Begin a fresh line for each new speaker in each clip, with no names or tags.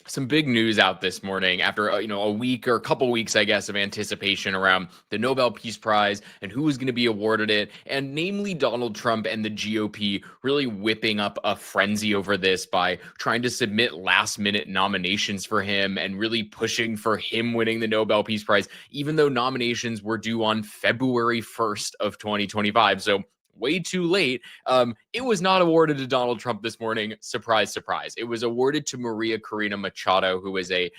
some big news out this morning after a week or a couple weeks, I guess, of anticipation around the Nobel Peace Prize and who was going to be awarded it, and namely Donald Trump and the GOP really whipping up a frenzy over this by trying to submit last-minute nominations for him and really pushing for him winning the Nobel Peace Prize, even though nominations were due on February 1st of 2025. So way too late. It was not awarded to Donald Trump this morning. Surprise, surprise. It was awarded to Maria Corina Machado, who is a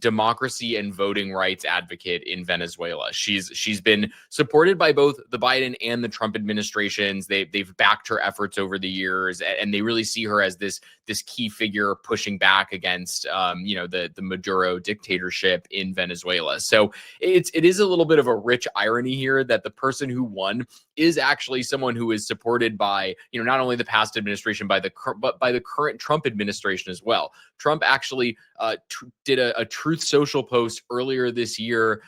democracy and voting rights advocate in Venezuela. She's been supported by both the Biden and the Trump administrations. They've backed her efforts over the years, and they really see her as this key figure pushing back against the Maduro dictatorship in Venezuela. So it is a little bit of a rich irony here that the person who won is actually someone who is supported by not only the past administration but by the current Trump administration as well. Trump actually did a Truth Social post earlier this year,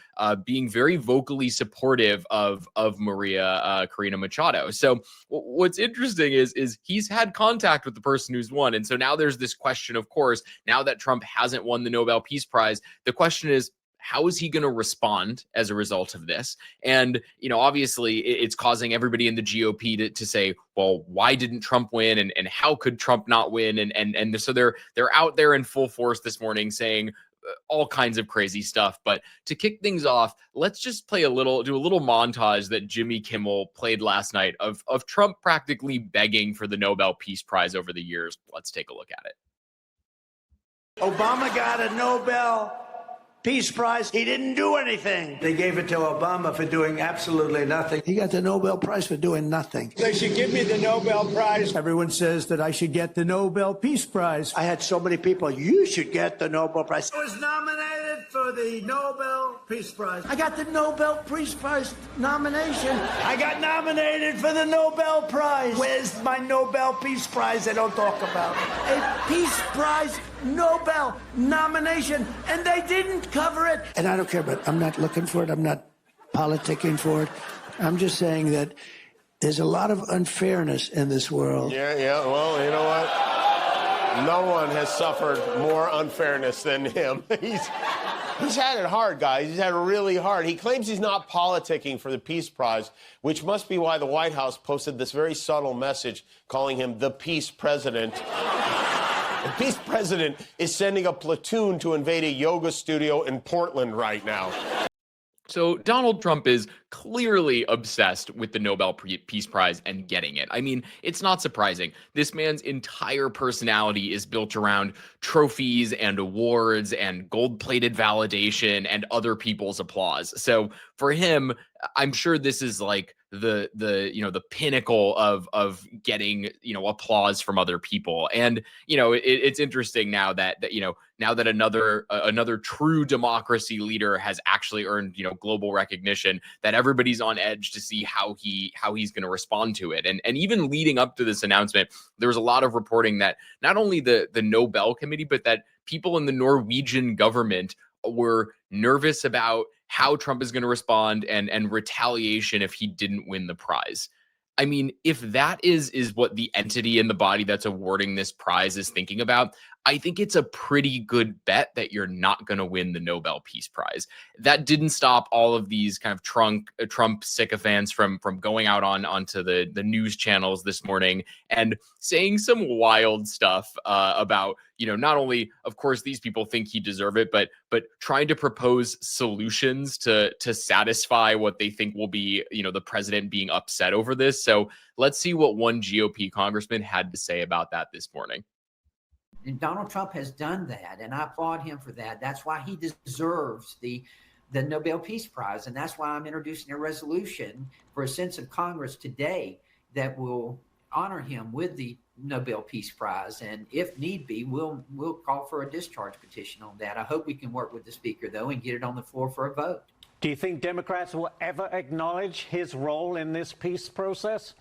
being very vocally supportive of Maria Corina Machado. So what's interesting is he's had contact with the person who's won, and so now there's this question. Of course, now that Trump hasn't won the Nobel Peace Prize, the question is, how is he going to respond as a result of this? And, obviously it's causing everybody in the GOP to say, well, why didn't Trump win? And how could Trump not win? And so they're out there in full force this morning saying all kinds of crazy stuff. But to kick things off, let's just do a little montage that Jimmy Kimmel played last night of Trump practically begging for the Nobel Peace Prize over the years. Let's take a look at it.
Obama got a Nobel Peace Prize. He didn't do anything. They gave it to Obama for doing absolutely nothing. He got the Nobel Prize for doing nothing. They should give me the Nobel Prize. Everyone says that I should get the Nobel Peace Prize. I had so many people, you should get the Nobel Prize. I was nominated for the Nobel Peace Prize. I got the Nobel Peace Prize nomination. I got nominated for the Nobel Prize. Where's my Nobel Peace Prize? They don't talk about it. A Peace Prize Nobel nomination, and they didn't cover it. And I don't care, but I'm not looking for it. I'm not politicking for it. I'm just saying that there's a lot of unfairness in this world.
Yeah. Well, you know what? No one has suffered more unfairness than him. He's had it hard, guys. He's had it really hard. He claims he's not politicking for the Peace Prize, which must be why the White House posted this very subtle message calling him the Peace President. The Peace President is sending a platoon to invade a yoga studio in Portland right now.
So Donald Trump is clearly obsessed with the Nobel Peace Prize and getting it. I mean, it's not surprising. This man's entire personality is built around trophies and awards and gold-plated validation and other people's applause. So for him, I'm sure this is like the pinnacle of getting applause from other people. And it's interesting now that another true democracy leader has actually earned global recognition, that everybody's on edge to see how he's going to respond to it. And even leading up to this announcement, there was a lot of reporting that not only the Nobel Committee, but that people in the Norwegian government were nervous about how Trump is going to respond and retaliation if he didn't win the prize. I mean, if that is what the entity in the body that's awarding this prize is thinking about, I think it's a pretty good bet that you're not going to win the Nobel Peace Prize. That didn't stop all of these kind of Trump sycophants from going out onto the news channels this morning and saying some wild stuff about, not only, of course, these people think he deserve it, but trying to propose solutions to satisfy what they think will be, the president being upset over this. So let's see what one GOP congressman had to say about that this morning.
And Donald Trump has done that, and I applaud him for that. That's why he deserves the Nobel Peace Prize, and that's why I'm introducing a resolution for a sense of Congress today that will honor him with the Nobel Peace Prize. And if need be, we'll call for a discharge petition on that. I hope we can work with the Speaker, though, and get it on the floor for a vote.
Do you think Democrats will ever acknowledge his role in this peace process?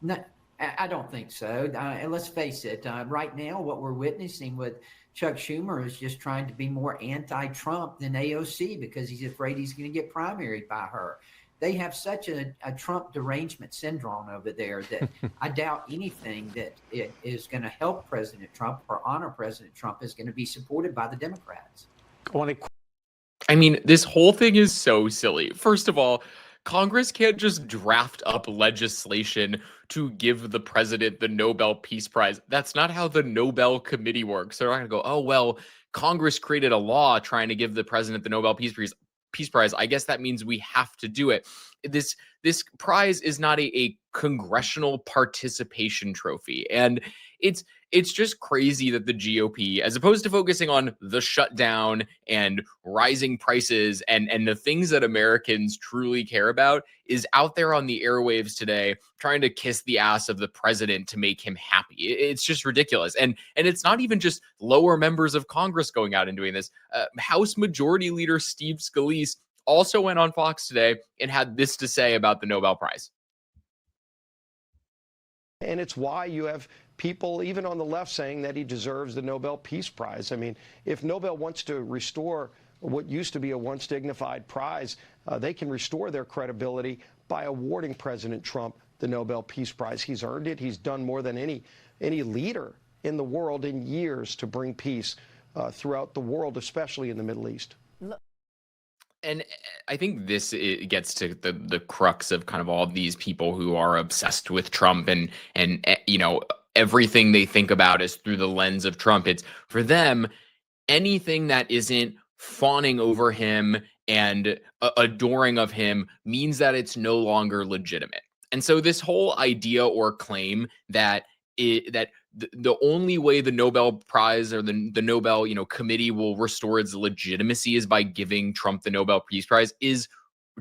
No. I don't think so. And let's face it, right now, what we're witnessing with Chuck Schumer is just trying to be more anti-Trump than AOC because he's afraid he's going to get primaried by her. they have such a Trump derangement syndrome over there that I doubt anything that it is going to help President Trump or honor President Trump is going to be supported by the Democrats.
I mean, this whole thing is so silly. First of all, Congress can't just draft up legislation to give the president the Nobel Peace Prize. That's not how the Nobel Committee works. They're not going to go, oh, well, Congress created a law trying to give the president the Nobel Peace Prize. I guess that means we have to do it. This prize is not a congressional participation trophy. And it's just crazy that the GOP, as opposed to focusing on the shutdown and rising prices and the things that Americans truly care about, is out there on the airwaves today trying to kiss the ass of the president to make him happy. It's just ridiculous. And it's not even just lower members of Congress going out and doing this. House Majority Leader Steve Scalise also went on Fox today and had this to say about the Nobel Prize.
And it's why you have people, even on the left, saying that he deserves the Nobel Peace Prize. I mean, if Nobel wants to restore what used to be a once dignified prize, they can restore their credibility by awarding President Trump the Nobel Peace Prize. He's earned it. He's done more than any leader in the world in years to bring peace throughout the world, especially in the Middle East.
And I think this gets to the crux of kind of all of these people who are obsessed with Trump and you know, everything they think about is through the lens of Trump. It's for them, anything that isn't fawning over him and adoring of him means that it's no longer legitimate. And so this whole idea or claim that the only way the Nobel Prize or the Nobel, committee will restore its legitimacy is by giving Trump the Nobel Peace Prize is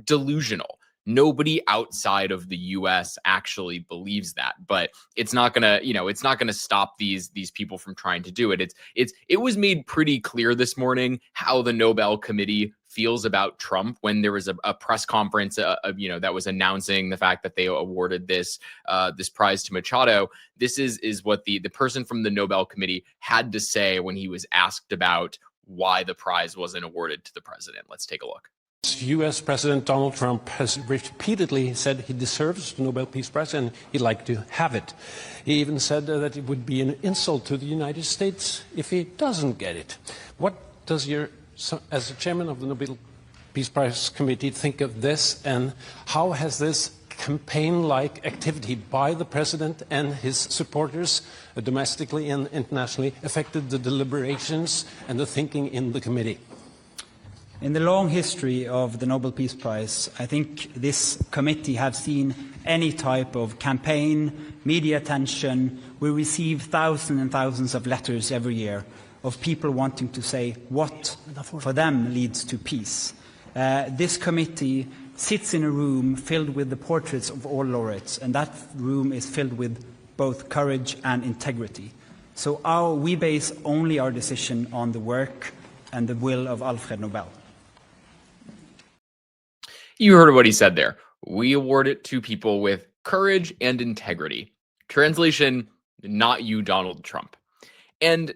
delusional. Nobody outside of the US actually believes that, but it's not gonna stop these people from trying to do it. It was made pretty clear this morning how the Nobel Committee feels about Trump when there was a press conference, that was announcing the fact that they awarded this prize to Machado. This is what the person from the Nobel Committee had to say when he was asked about why the prize wasn't awarded to the president. Let's take a look.
U.S. President Donald Trump has repeatedly said he deserves the Nobel Peace Prize and he'd like to have it. He even said that it would be an insult to the United States if he doesn't get it. What does as the chairman of the Nobel Peace Prize Committee, think of this, and how has this campaign-like activity by the president and his supporters, domestically and internationally, affected the deliberations and the thinking in the committee?
In the long history of the Nobel Peace Prize, I think this committee have seen any type of campaign, media attention. We receive thousands and thousands of letters every year of people wanting to say what for them leads to peace. This committee sits in a room filled with the portraits of all laureates, and that room is filled with both courage and integrity. So we base only our decision on the work and the will of Alfred Nobel.
You heard what he said there. We award it to people with courage and integrity. Translation, not you, Donald Trump. And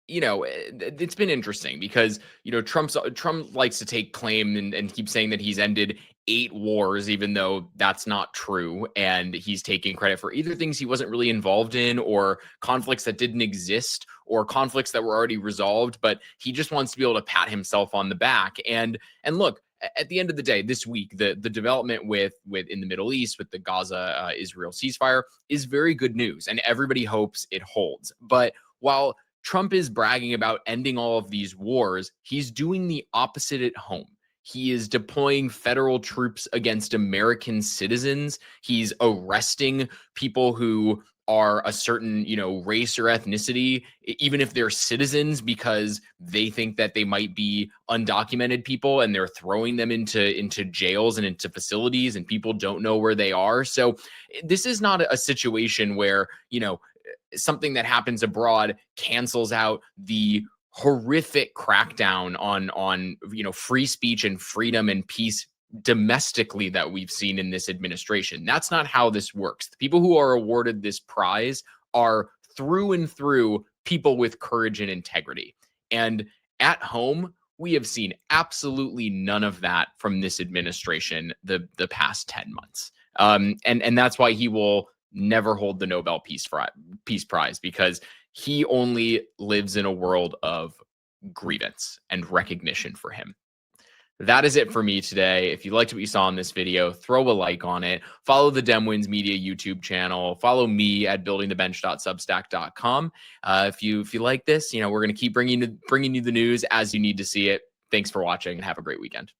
it's been interesting because, Trump likes to take claim and keep saying that he's ended 8 wars, even though that's not true. And he's taking credit for either things he wasn't really involved in, or conflicts that didn't exist, or conflicts that were already resolved. But he just wants to be able to pat himself on the back. And look, at the end of the day, this week, the development with in the Middle East with the Gaza Israel ceasefire is very good news, and everybody hopes it holds. But while Trump is bragging about ending all of these wars, he's doing the opposite at home. He is deploying federal troops against American citizens. He's arresting people who are a certain, race or ethnicity, even if they're citizens, because they think that they might be undocumented people, and they're throwing them into jails and into facilities, and people don't know where they are. So this is not a situation where, something that happens abroad cancels out the horrific crackdown on free speech and freedom and peace domestically that we've seen in this administration. That's not how this works. The people who are awarded this prize are through and through people with courage and integrity. And at home, We have seen absolutely none of that from this administration the past 10 months. And that's why he will never hold the Nobel Peace Prize, because he only lives in a world of grievance and recognition for him. That is it for me today. If you liked what you saw in this video, throw a like on it. Follow the Demwins Media YouTube channel. Follow me at buildingthebench.substack.com. If you like this, we're going to keep bringing you the news as you need to see it. Thanks for watching and have a great weekend.